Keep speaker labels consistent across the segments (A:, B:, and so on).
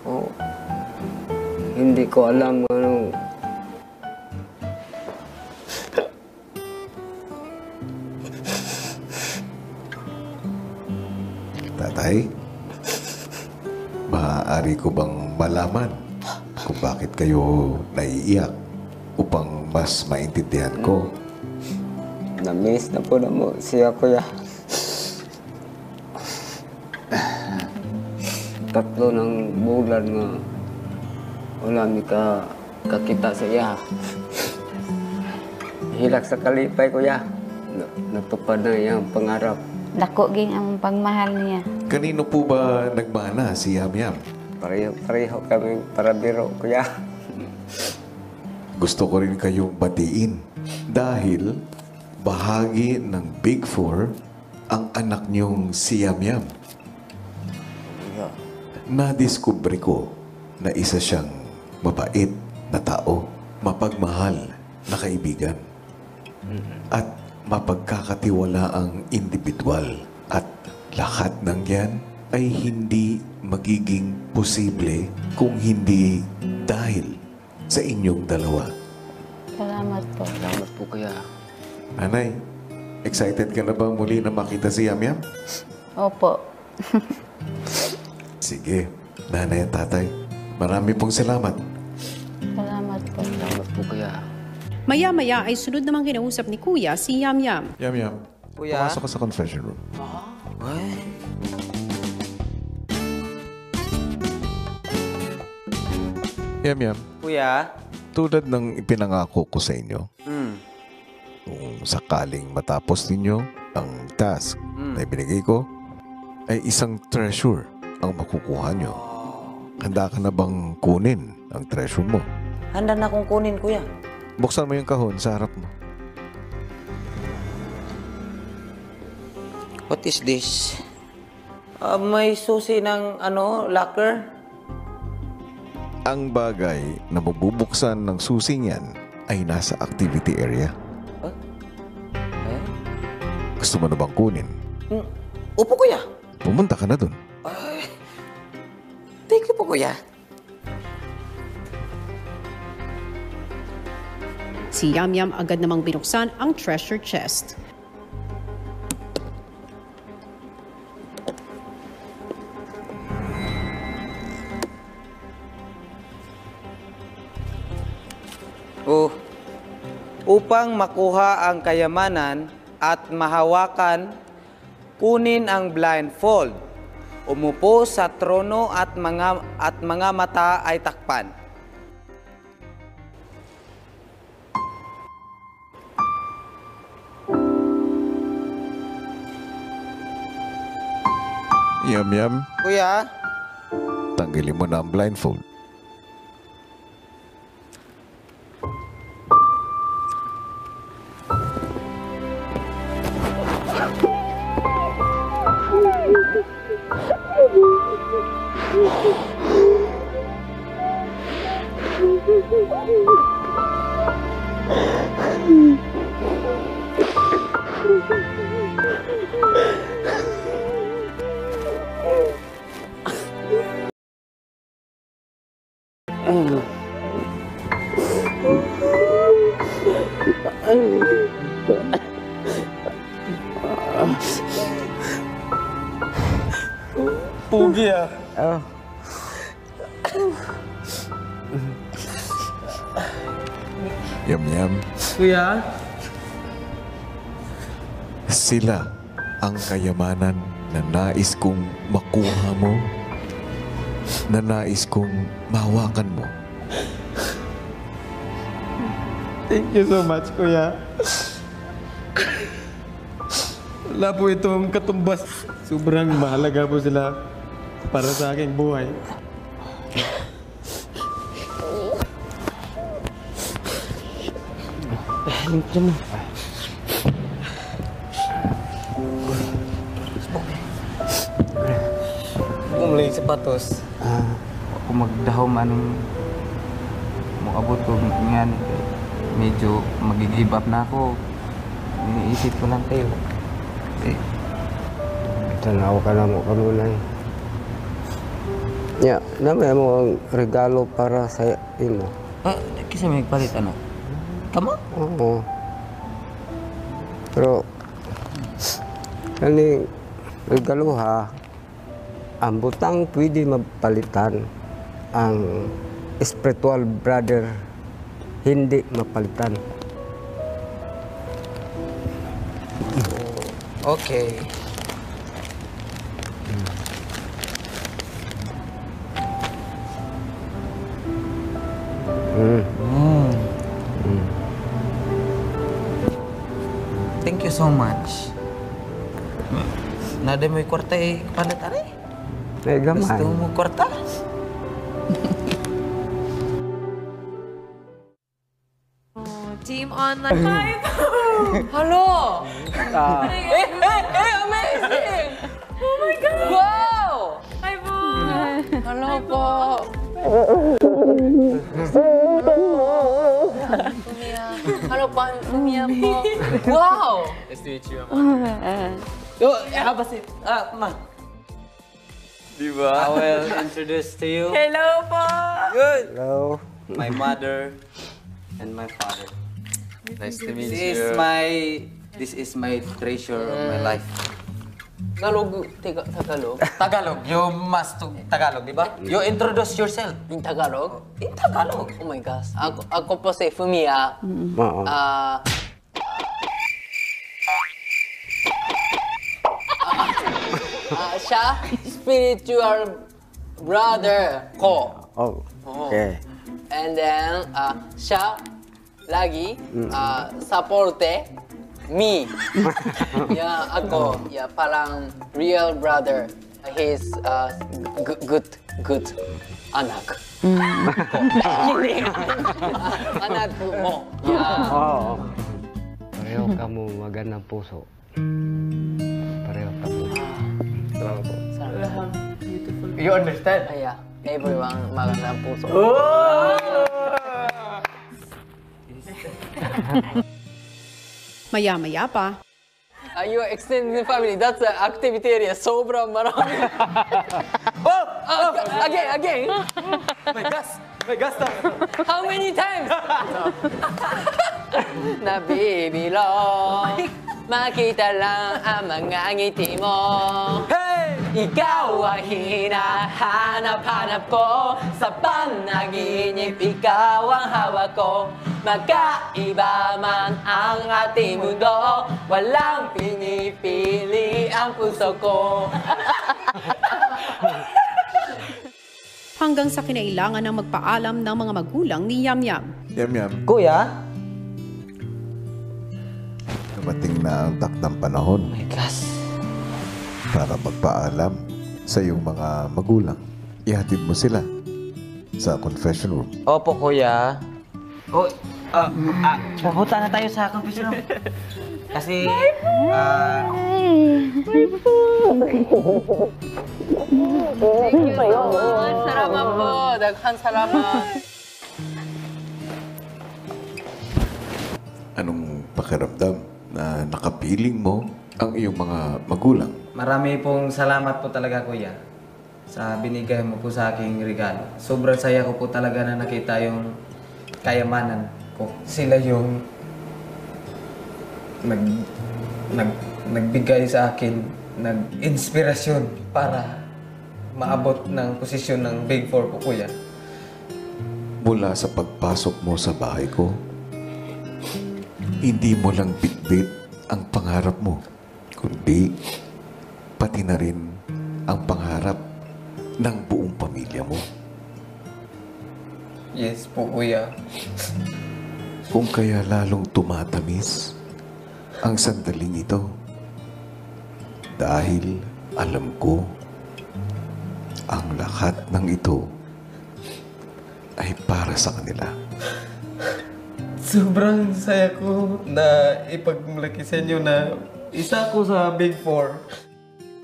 A: O, hindi ko alam ano.
B: Tatay, maaari ko bang malaman kung bakit kayo naiiyak upang mas maintindihan ko?
A: Na-miss na po na mo siya, kuya. Tatlo ng bulan nga wala mi kakita sa iya. Hilak sa kalipay, kuya. Natupad na iyang pangarap.
C: Dako ging ang pagmahal niya.
B: Kanino po ba nagmana si Yamyam?
A: Pareho kami para biro, kuya.
B: Gusto ko rin kayong batiin dahil bahagi ng Big Four ang anak niyong si Yamyam.
A: Yeah.
B: Nadiskubre ko na isa siyang mabait na tao, mapagmahal na kaibigan, at mapagkakatiwalaang individual. At lahat ng yan ay hindi magiging posible kung hindi dahil sa inyong dalawa.
C: Salamat po.
A: Salamat po, kuya.
B: Nanay, excited ka na ba muli na makita si Yamyam?
C: Opo.
B: Sige, nanay at tatay, marami pong salamat.
C: Salamat po.
A: Salamat po, kuya.
D: Maya-maya ay sunod namang kinausap ni Kuya si Yamyam.
B: Yamyam,
A: Kuya?
B: pumasok ka sa confession room. Yamyam,
A: Kuya?
B: tulad ng ipinangako ko sa inyo, kung sakaling matapos ninyo ang task na ibinigay ko, ay isang treasure ang makukuha nyo. Handa ka na bang kunin ang treasure mo?
E: Handa na akong kunin, kuya.
B: Buksan mo yung kahon sa harap mo.
E: What is this? May susi ng locker?
B: Ang bagay na mabubuksan ng susi niyan ay nasa activity area.
E: Eh?
B: Gusto mo na bang kunin?
E: Upo, kuya.
B: Pumunta ka na dun.
E: Thank you po, kuya.
D: Si Yamyam agad namang binuksan ang treasure chest.
E: Upang makuha ang kayamanan at mahawakan, kunin ang blindfold. Umupo sa trono at mga mata ay takpan.
B: Yamyam,
E: Kuya?
B: tanggalin mo na ang blindfold.
E: Pugi ah.
B: Yamyam,
E: Kuya?
B: sila ang kayamanan na nais kong makuha mo, na nais kong mahawakan mo.
F: Thank you so much, kuya. Wala po itong katumbas. Sobrang mahalaga po sila para sa aking buhay.
E: Bumalik sapatos.
A: Ako magdahom anong abot ko ngayon. Medyo mag-give up na ako. Iniisip ko lang kayo.
G: Tanaw ka na mo kanunay. Ya, namay mo ang regalo para sa imo.
E: Kisa may palit ano? Kamo?
G: Oo. Pero, kani regalo ha, ang butang pwede mapalitan, ang spiritual brother hindi mapalitan.
E: Okay. Thank you so much. Nada mo yung kwarta palit ari?
G: May gamay.
E: Gusto mo kwarta?
H: Team Online Live! Hello! Amazing! Oh my God! Wow! Hi po! Hello po! Hello po, Lumia po. Wow!
F: Nice to meet you.
E: Ma.
F: Diba?
E: I will introduce to you
H: Hello po!
E: Good.
G: Hello.
E: My mother and my father.
F: Nice to meet
E: This
F: you.
E: is my treasure of my life.
H: Tagalog, Tagalog.
E: Tagalog, you must Tagalog, di ba? You introduce yourself.
H: In Tagalog?
E: In Tagalog.
H: Oh my gosh. Ako po si Fumia.
G: Oo.
H: Siya, spiritual brother ko.
G: Oh. Okay.
H: And then, siya, lagi, supporte, me. Yeah, ako, yeah, parang real brother. He's good anak. Hindi. Anak mo. Yeah.
G: Oo. Pareho ka mo magandang puso. Pareho ka mo. Salamat po.
F: You understand?
H: Yeah, everyone magandang puso.
D: Maya-maya pa,
H: Your extended family, that's the activity area. Sobrang marami. Again.
F: My gas na.
H: How many times? Nabibilong, makita lang ang mga ngiti mo. Ikaw ang hinahanap-hanap ko. Sa panaginip, ikaw ang hawak ko. Magkaiba man ang ating mundo, walang pinipili ang puso ko.
D: hanggang sa kinailangan ng magpaalam ng mga magulang ni Yamyam.
B: Yam-yam,
E: Kuya?
B: dumating na ang takdang panahon
E: My gosh.
B: para magpaalam sa iyong mga magulang. Ihatid mo sila sa confession room.
E: Opo, kuya. Pupunta na tayo sa confession room. Kasi,
H: Salamat po. Daghan salamat.
B: Anong pakiramdam na nakapiling mo ang iyong mga magulang?
A: Marami pong salamat po talaga, kuya, sa binigay mo po sa aking regalo. Sobrang saya ko po talaga na nakita yung kayamanan ko. Sila yung nagbigay sa akin ng inspirasyon para maabot ng posisyon ng Big Four po, kuya.
B: Mula sa pagpasok mo sa bahay ko, hindi mo lang bitbit ang pangarap mo, kundi pati na rin ang pangarap ng buong pamilya mo.
A: Yes po, kuya.
B: Kung kaya lalong tumatamis ang sandaling ito, dahil alam ko ang lahat ng ito ay para sa kanila.
A: Sobrang saya ko na ipagmalaki sa inyo na isa ko sa Big Four.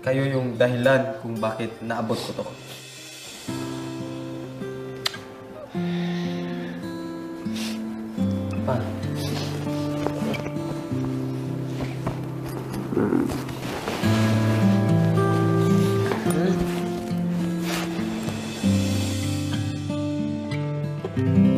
A: Kayo yung dahilan kung bakit naabot ko to. Pa.
H: po.